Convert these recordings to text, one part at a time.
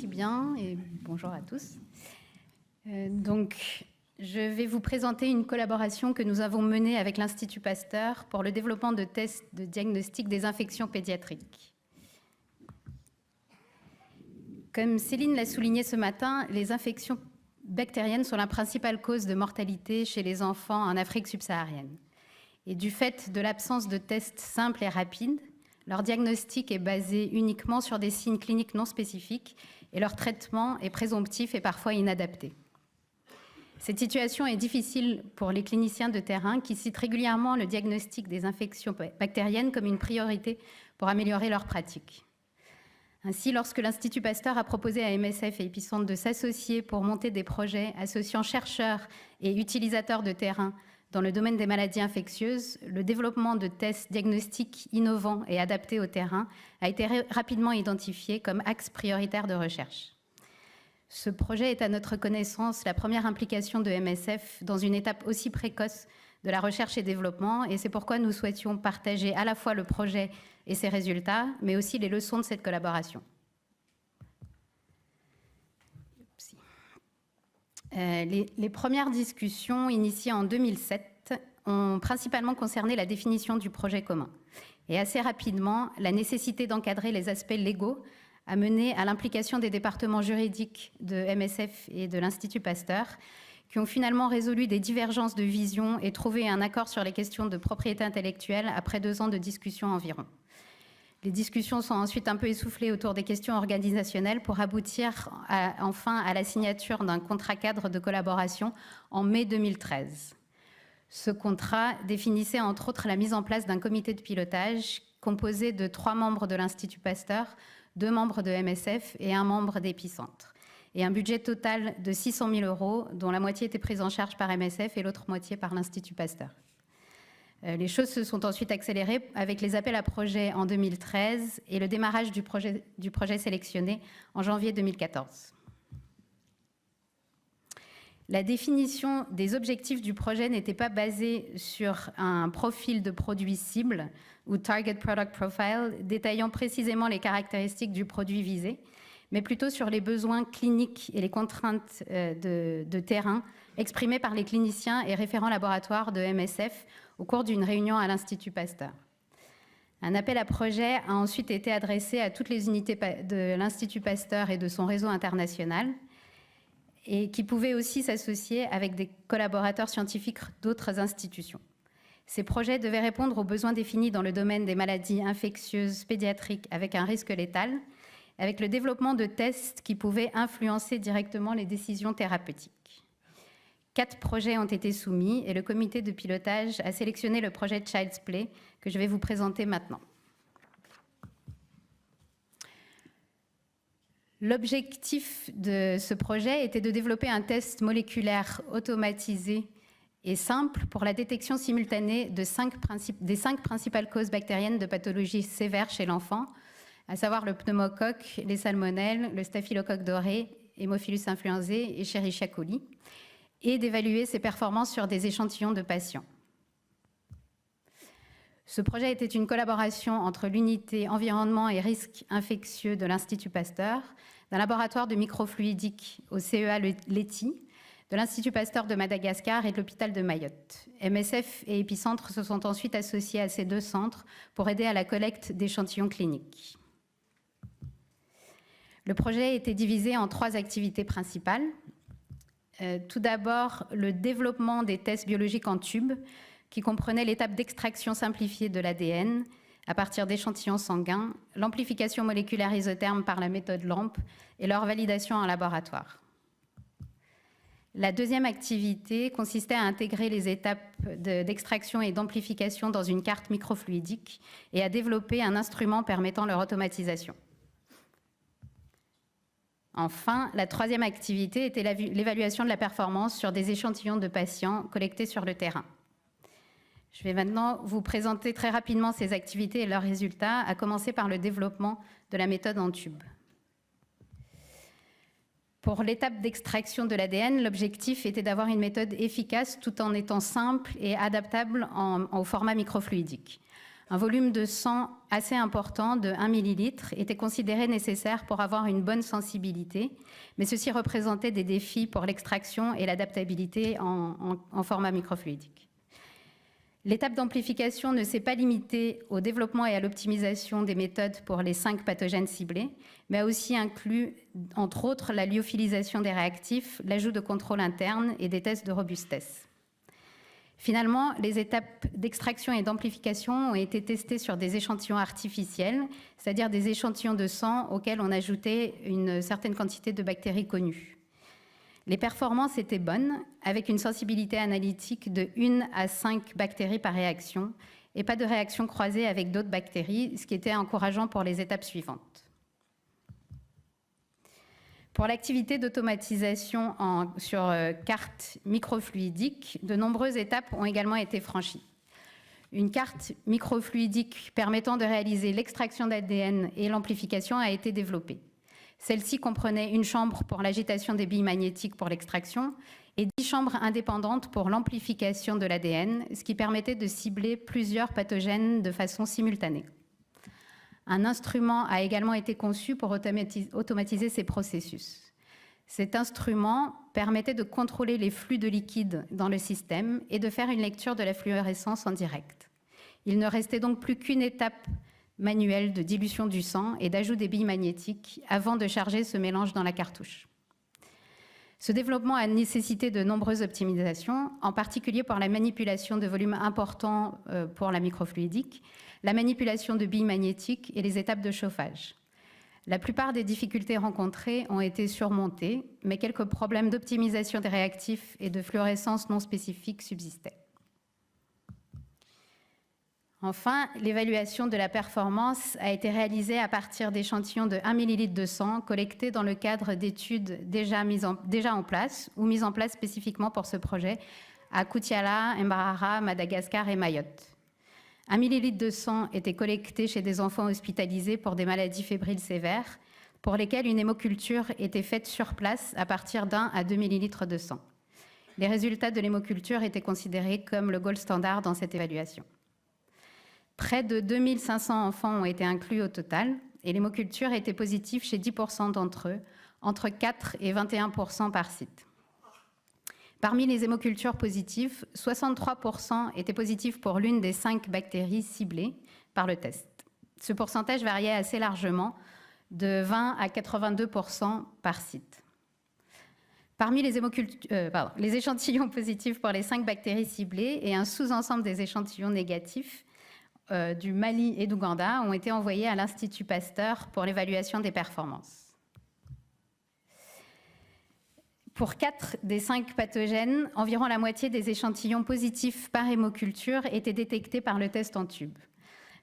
Merci bien et bonjour à tous. Je vais vous présenter une collaboration que nous avons menée avec l'Institut Pasteur pour le développement de tests de diagnostic des infections pédiatriques. Comme Céline l'a souligné ce matin, les infections bactériennes sont la principale cause de mortalité chez les enfants en Afrique subsaharienne. Et du fait de l'absence de tests simples et rapides, leur diagnostic est basé uniquement sur des signes cliniques non spécifiques et leur traitement est présomptif et parfois inadapté. Cette situation est difficile pour les cliniciens de terrain qui citent régulièrement le diagnostic des infections bactériennes comme une priorité pour améliorer leur pratique. Ainsi, lorsque l'Institut Pasteur a proposé à MSF et Epicentre de s'associer pour monter des projets associant chercheurs et utilisateurs de terrain dans le domaine des maladies infectieuses, le développement de tests diagnostiques innovants et adaptés au terrain a été rapidement identifié comme axe prioritaire de recherche. Ce projet est à notre connaissance la première implication de MSF dans une étape aussi précoce de la recherche et développement, et c'est pourquoi nous souhaitions partager à la fois le projet et ses résultats, mais aussi les leçons de cette collaboration. Les premières discussions initiées en 2007 ont principalement concerné la définition du projet commun. Et assez rapidement, la nécessité d'encadrer les aspects légaux a mené à l'implication des départements juridiques de MSF et de l'Institut Pasteur, qui ont finalement résolu des divergences de vision et trouvé un accord sur les questions de propriété intellectuelle après 2 ans de discussions environ. Les discussions sont ensuite un peu essoufflées autour des questions organisationnelles pour aboutir enfin à la signature d'un contrat cadre de collaboration en mai 2013. Ce contrat définissait entre autres la mise en place d'un comité de pilotage composé de 3 membres de l'Institut Pasteur, 2 membres de MSF et 1 membre d'Epicentre, et un budget total de 600 000 €, dont la moitié était prise en charge par MSF et l'autre moitié par l'Institut Pasteur. Les choses se sont ensuite accélérées avec les appels à projets en 2013 et le démarrage du projet sélectionné en janvier 2014. La définition des objectifs du projet n'était pas basée sur un profil de produit cible ou Target Product Profile détaillant précisément les caractéristiques du produit visé, mais plutôt sur les besoins cliniques et les contraintes de terrain exprimés par les cliniciens et référents laboratoires de MSF au cours d'une réunion à l'Institut Pasteur. Un appel à projet a ensuite été adressé à toutes les unités de l'Institut Pasteur et de son réseau international, et qui pouvaient aussi s'associer avec des collaborateurs scientifiques d'autres institutions. Ces projets devaient répondre aux besoins définis dans le domaine des maladies infectieuses pédiatriques avec un risque létal, avec le développement de tests qui pouvaient influencer directement les décisions thérapeutiques. 4 projets ont été soumis et le comité de pilotage a sélectionné le projet Child's Play que je vais vous présenter maintenant. L'objectif de ce projet était de développer un test moléculaire automatisé et simple pour la détection simultanée des 5 principales causes bactériennes de pathologies sévères chez l'enfant, à savoir le pneumocoque, les salmonelles, le staphylocoque doré, Haemophilus influenzae et Escherichia coli, et d'évaluer ses performances sur des échantillons de patients. Ce projet était une collaboration entre l'unité environnement et risques infectieux de l'Institut Pasteur, d'un laboratoire de microfluidique au CEA Leti, de l'Institut Pasteur de Madagascar et de l'hôpital de Mayotte. MSF et Epicentre se sont ensuite associés à ces 2 centres pour aider à la collecte d'échantillons cliniques. Le projet a été divisé en 3 activités principales. Tout d'abord, le développement des tests biologiques en tube, qui comprenait l'étape d'extraction simplifiée de l'ADN à partir d'échantillons sanguins, l'amplification moléculaire isotherme par la méthode LAMP et leur validation en laboratoire. La deuxième activité consistait à intégrer les étapes d'extraction et d'amplification dans une carte microfluidique et à développer un instrument permettant leur automatisation. Enfin, la troisième activité était l'évaluation de la performance sur des échantillons de patients collectés sur le terrain. Je vais maintenant vous présenter très rapidement ces activités et leurs résultats, à commencer par le développement de la méthode en tube. Pour l'étape d'extraction de l'ADN, l'objectif était d'avoir une méthode efficace tout en étant simple et adaptable au format microfluidique. Un volume de sang assez important, de 1 millilitre, était considéré nécessaire pour avoir une bonne sensibilité, mais ceci représentait des défis pour l'extraction et l'adaptabilité en format microfluidique. L'étape d'amplification ne s'est pas limitée au développement et à l'optimisation des méthodes pour les 5 pathogènes ciblés, mais a aussi inclus, entre autres, la lyophilisation des réactifs, l'ajout de contrôle interne et des tests de robustesse. Finalement, les étapes d'extraction et d'amplification ont été testées sur des échantillons artificiels, c'est-à-dire des échantillons de sang auxquels on ajoutait une certaine quantité de bactéries connues. Les performances étaient bonnes, avec une sensibilité analytique de 1 à 5 bactéries par réaction, et pas de réaction croisée avec d'autres bactéries, ce qui était encourageant pour les étapes suivantes. Pour l'activité d'automatisation sur carte microfluidique, de nombreuses étapes ont également été franchies. Une carte microfluidique permettant de réaliser l'extraction d'ADN et l'amplification a été développée. Celle-ci comprenait une chambre pour l'agitation des billes magnétiques pour l'extraction et 10 chambres indépendantes pour l'amplification de l'ADN, ce qui permettait de cibler plusieurs pathogènes de façon simultanée. Un instrument a également été conçu pour automatiser ces processus. Cet instrument permettait de contrôler les flux de liquide dans le système et de faire une lecture de la fluorescence en direct. Il ne restait donc plus qu'une étape manuelle de dilution du sang et d'ajout des billes magnétiques avant de charger ce mélange dans la cartouche. Ce développement a nécessité de nombreuses optimisations, en particulier pour la manipulation de volumes importants pour la microfluidique, la manipulation de billes magnétiques et les étapes de chauffage. La plupart des difficultés rencontrées ont été surmontées, mais quelques problèmes d'optimisation des réactifs et de fluorescence non spécifiques subsistaient. Enfin, l'évaluation de la performance a été réalisée à partir d'échantillons de 1 ml de sang collectés dans le cadre d'études déjà en place ou mises en place spécifiquement pour ce projet à Koutiala, Mbarara, Madagascar et Mayotte. 1 ml de sang était collecté chez des enfants hospitalisés pour des maladies fébriles sévères, pour lesquelles une hémoculture était faite sur place à partir d'1 à 2 ml de sang. Les résultats de l'hémoculture étaient considérés comme le gold standard dans cette évaluation. Près de 2500 enfants ont été inclus au total et l'hémoculture était positive chez 10% d'entre eux, entre 4 et 21% par site. Parmi les hémocultures positives, 63% étaient positifs pour l'une des 5 bactéries ciblées par le test. Ce pourcentage variait assez largement, de 20 à 82% par site. Parmi les échantillons positifs pour les 5 bactéries ciblées et un sous-ensemble des échantillons négatifs, du Mali et d'Ouganda ont été envoyés à l'Institut Pasteur pour l'évaluation des performances. Pour 4 des 5 pathogènes, environ la moitié des échantillons positifs par hémoculture étaient détectés par le test en tube.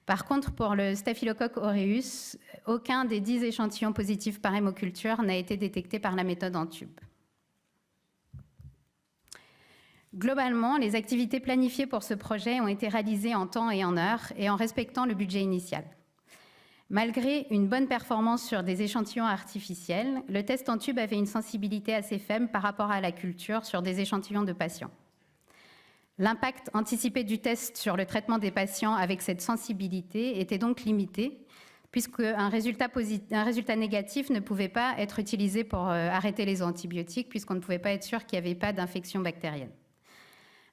Par contre, pour le Staphylococcus aureus, aucun des 10 échantillons positifs par hémoculture n'a été détecté par la méthode en tube. Globalement, les activités planifiées pour ce projet ont été réalisées en temps et en heure et en respectant le budget initial. Malgré une bonne performance sur des échantillons artificiels, le test en tube avait une sensibilité assez faible par rapport à la culture sur des échantillons de patients. L'impact anticipé du test sur le traitement des patients avec cette sensibilité était donc limité, puisqu'un résultat négatif ne pouvait pas être utilisé pour arrêter les antibiotiques, puisqu'on ne pouvait pas être sûr qu'il n'y avait pas d'infection bactérienne.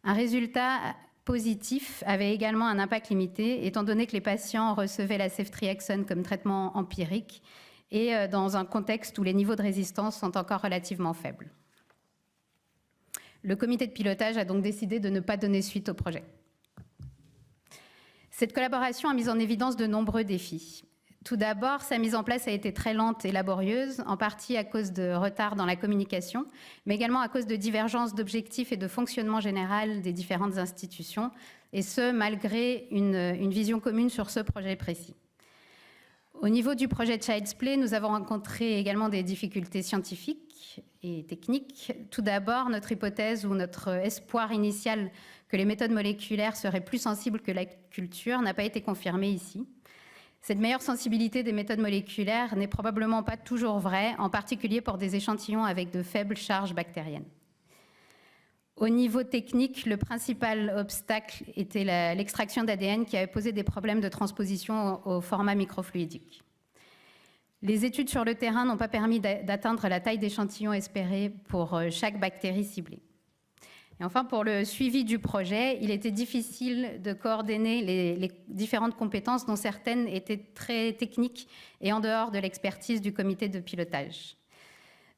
Un résultat positif avait également un impact limité, étant donné que les patients recevaient la ceftriaxone comme traitement empirique et dans un contexte où les niveaux de résistance sont encore relativement faibles. Le comité de pilotage a donc décidé de ne pas donner suite au projet. Cette collaboration a mis en évidence de nombreux défis. Tout d'abord, sa mise en place a été très lente et laborieuse, en partie à cause de retard dans la communication, mais également à cause de divergences d'objectifs et de fonctionnement général des différentes institutions, et ce, malgré une vision commune sur ce projet précis. Au niveau du projet Child's Play, nous avons rencontré également des difficultés scientifiques et techniques. Tout d'abord, notre hypothèse ou notre espoir initial que les méthodes moléculaires seraient plus sensibles que la culture n'a pas été confirmé ici. Cette meilleure sensibilité des méthodes moléculaires n'est probablement pas toujours vraie, en particulier pour des échantillons avec de faibles charges bactériennes. Au niveau technique, le principal obstacle était l'extraction d'ADN qui avait posé des problèmes de transposition au format microfluidique. Les études sur le terrain n'ont pas permis d'atteindre la taille d'échantillon espérée pour chaque bactérie ciblée. Et enfin, pour le suivi du projet, il était difficile de coordonner les différentes compétences dont certaines étaient très techniques et en dehors de l'expertise du comité de pilotage.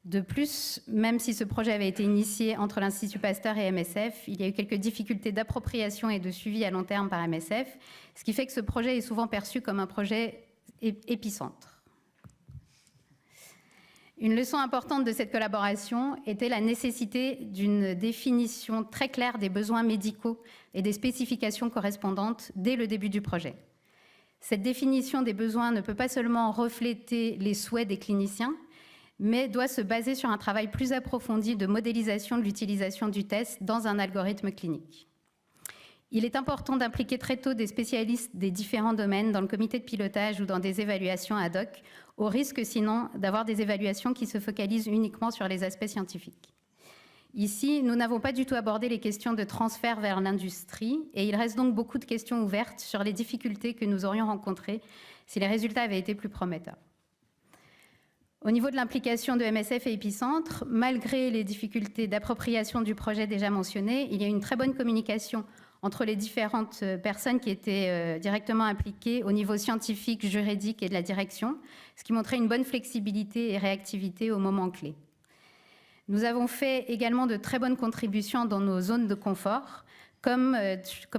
De plus, même si ce projet avait été initié entre l'Institut Pasteur et MSF, il y a eu quelques difficultés d'appropriation et de suivi à long terme par MSF, ce qui fait que ce projet est souvent perçu comme un projet épicentre. Une leçon importante de cette collaboration était la nécessité d'une définition très claire des besoins médicaux et des spécifications correspondantes dès le début du projet. Cette définition des besoins ne peut pas seulement refléter les souhaits des cliniciens, mais doit se baser sur un travail plus approfondi de modélisation de l'utilisation du test dans un algorithme clinique. Il est important d'impliquer très tôt des spécialistes des différents domaines dans le comité de pilotage ou dans des évaluations ad hoc, au risque sinon d'avoir des évaluations qui se focalisent uniquement sur les aspects scientifiques. Ici, nous n'avons pas du tout abordé les questions de transfert vers l'industrie et il reste donc beaucoup de questions ouvertes sur les difficultés que nous aurions rencontrées si les résultats avaient été plus prometteurs. Au niveau de l'implication de MSF et Épicentre, malgré les difficultés d'appropriation du projet déjà mentionnées, il y a une très bonne communication entre les différentes personnes qui étaient directement impliquées au niveau scientifique, juridique et de la direction, ce qui montrait une bonne flexibilité et réactivité au moment clé. Nous avons fait également de très bonnes contributions dans nos zones de confort, comme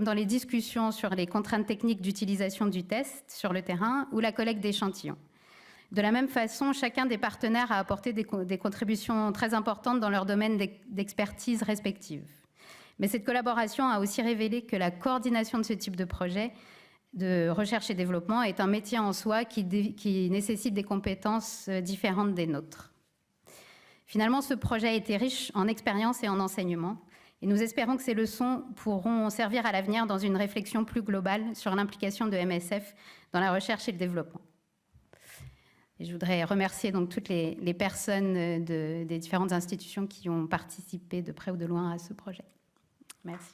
dans les discussions sur les contraintes techniques d'utilisation du test sur le terrain ou la collecte d'échantillons. De la même façon, chacun des partenaires a apporté des contributions très importantes dans leur domaine d'expertise respective. Mais cette collaboration a aussi révélé que la coordination de ce type de projet de recherche et développement est un métier en soi qui nécessite des compétences différentes des nôtres. Finalement, ce projet a été riche en expérience et en enseignement, et nous espérons que ces leçons pourront servir à l'avenir dans une réflexion plus globale sur l'implication de MSF dans la recherche et le développement. Et je voudrais remercier donc toutes les personnes des différentes institutions qui ont participé de près ou de loin à ce projet. Merci.